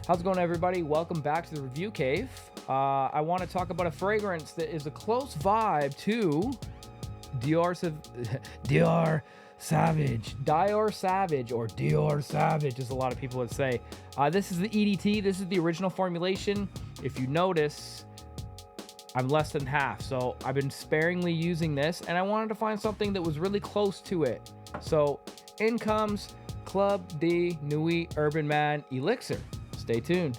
How's it going, everybody? Welcome back to the Review Cave. I want to talk about a fragrance that is a close vibe to DIOR SAUVAGE, or DIOR SAUVAGE, as a lot of people would say. This is the EDT. This is the original formulation. If you notice, I'm less than half, so I've been sparingly using this, and I wanted to find something that was really close to it. So in comes Club D NUIT Urban Man Elixir. Stay tuned.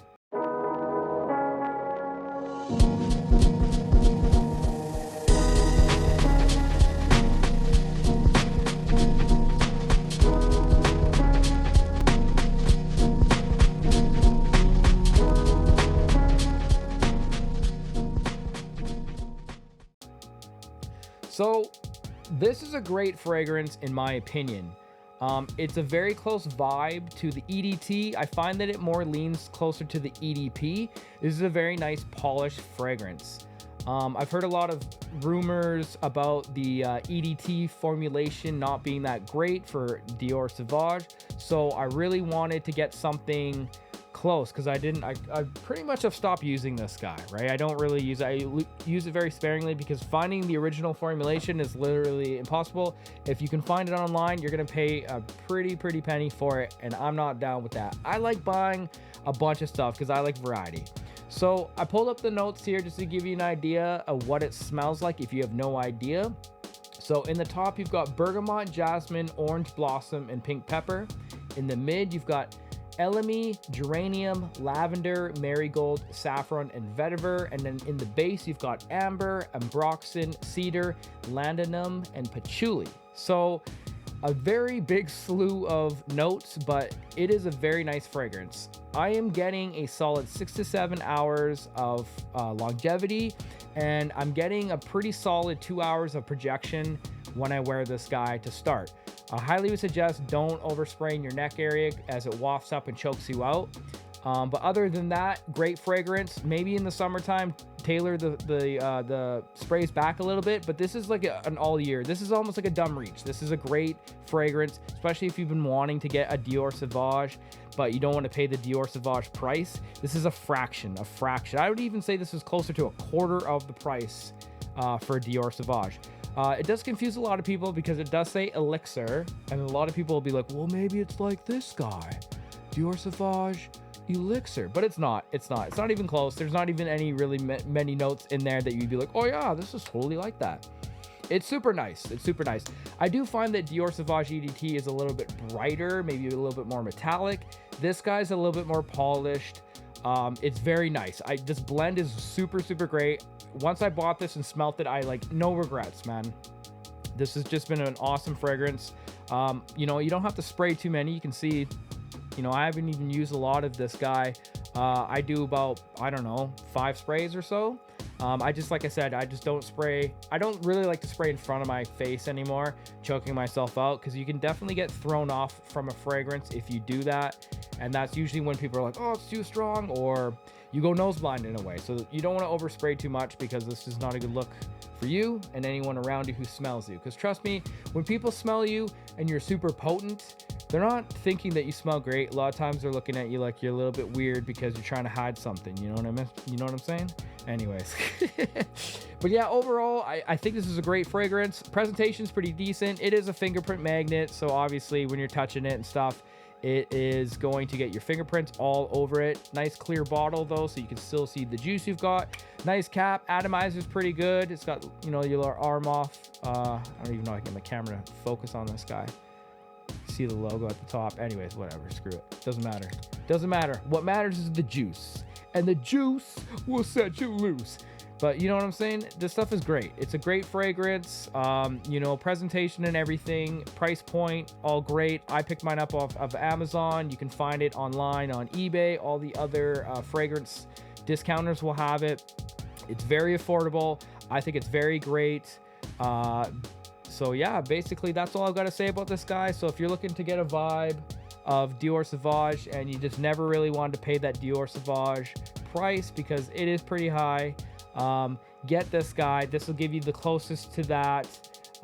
So this is a great fragrance in my opinion. It's a very close vibe to the EDT. I find that it more leans closer to the EDP. This is a very nice polished fragrance. I've heard a lot of rumors about the EDT formulation not being that great for DIOR SAUVAGE, so I really wanted to get something close because I pretty much have stopped using this guy, right? I don't really use it. I use it very sparingly because finding the original formulation is literally impossible. If you can find it online, you're gonna pay a pretty penny for it, and I'm not down with that. I like buying a bunch of stuff because I like variety. So I pulled up the notes here just to give you an idea of what it smells like if you have no idea. So in the top, you've got bergamot, jasmine, orange blossom, and pink pepper. In the mid, you've got elemi, geranium, lavender, marigold, saffron, and vetiver. And then in the base, you've got amber, ambroxan, cedar, lanthanum, and patchouli. So a very big slew of notes, but it is a very nice fragrance. I am getting a solid 6 to 7 hours of longevity, and I'm getting a pretty solid 2 hours of projection when I wear this guy to start. I highly would suggest don't overspray in your neck area as it wafts up and chokes you out. But other than that, great fragrance. Maybe in the summertime, tailor the sprays back a little bit, but this is like an all year. This is almost like a dumb reach. This is a great fragrance, especially if you've been wanting to get a DIOR SAUVAGE, but you don't want to pay the DIOR SAUVAGE price. This is a fraction. I would even say this is closer to a quarter of the price for DIOR SAUVAGE. It does confuse a lot of people because it does say Elixir, and a lot of people will be like, well, maybe it's like this guy, DIOR SAUVAGE Elixir, but it's not even close. There's not even any really many notes in there that you'd be like, oh yeah, this is totally like that. It's super nice. I do find that DIOR SAUVAGE EDT is a little bit brighter, maybe a little bit more metallic. This guy's a little bit more polished. It's very nice. This blend is super great. Once I bought this and smelt it, I like no regrets, man. This has just been an awesome fragrance. You know, you don't have to spray too many. You can see, you know, I haven't even used a lot of this guy. I do about, I don't know, 5 sprays or so. Like I said, I just don't spray. I don't really like to spray in front of my face anymore, choking myself out, because you can definitely get thrown off from a fragrance if you do that. And that's usually when people are like, oh, it's too strong, or you go nose blind in a way. So you don't want to overspray too much because this is not a good look for you and anyone around you who smells you. Because trust me, when people smell you and you're super potent, they're not thinking that you smell great. A lot of times they're looking at you like you're a little bit weird because you're trying to hide something. You know what I mean? You know what I'm saying? Anyways. But yeah, overall, I think this is a great fragrance. Presentation's pretty decent. It is a fingerprint magnet, so obviously when you're touching it and stuff, it is going to get your fingerprints all over it. Nice clear bottle though, so you can still see the juice you've got. Nice cap. Atomizer's pretty good. It's got, you know, your ARMAF. I don't even know if I can get my camera to focus on this guy. See the logo at the top. Anyways, whatever. Screw it. Doesn't matter. What matters is the juice, and the juice will set you loose. But you know what I'm saying? This stuff is great. It's a great fragrance. You know, presentation and everything. Price point, all great. I picked mine up off of Amazon. You can find it online on eBay. All the other fragrance discounters will have it. It's very affordable. I think it's very great. So yeah, basically that's all I've got to say about this guy. So if you're looking to get a vibe of DIOR SAUVAGE and you just never really wanted to pay that DIOR SAUVAGE price because it is pretty high, get this guy. This will give you the closest to that.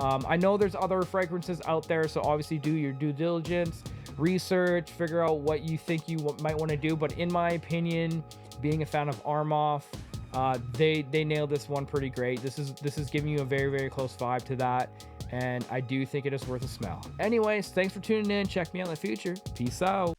I know there's other fragrances out there, so obviously do your due diligence. research, figure out what you think you might want to do. But in my opinion, being a fan of ARMAF, they nailed this one pretty great. This is giving you a very, very close vibe to that, and I do think it is worth a smell. Anyways, thanks for tuning in. Check me out in the future. Peace out.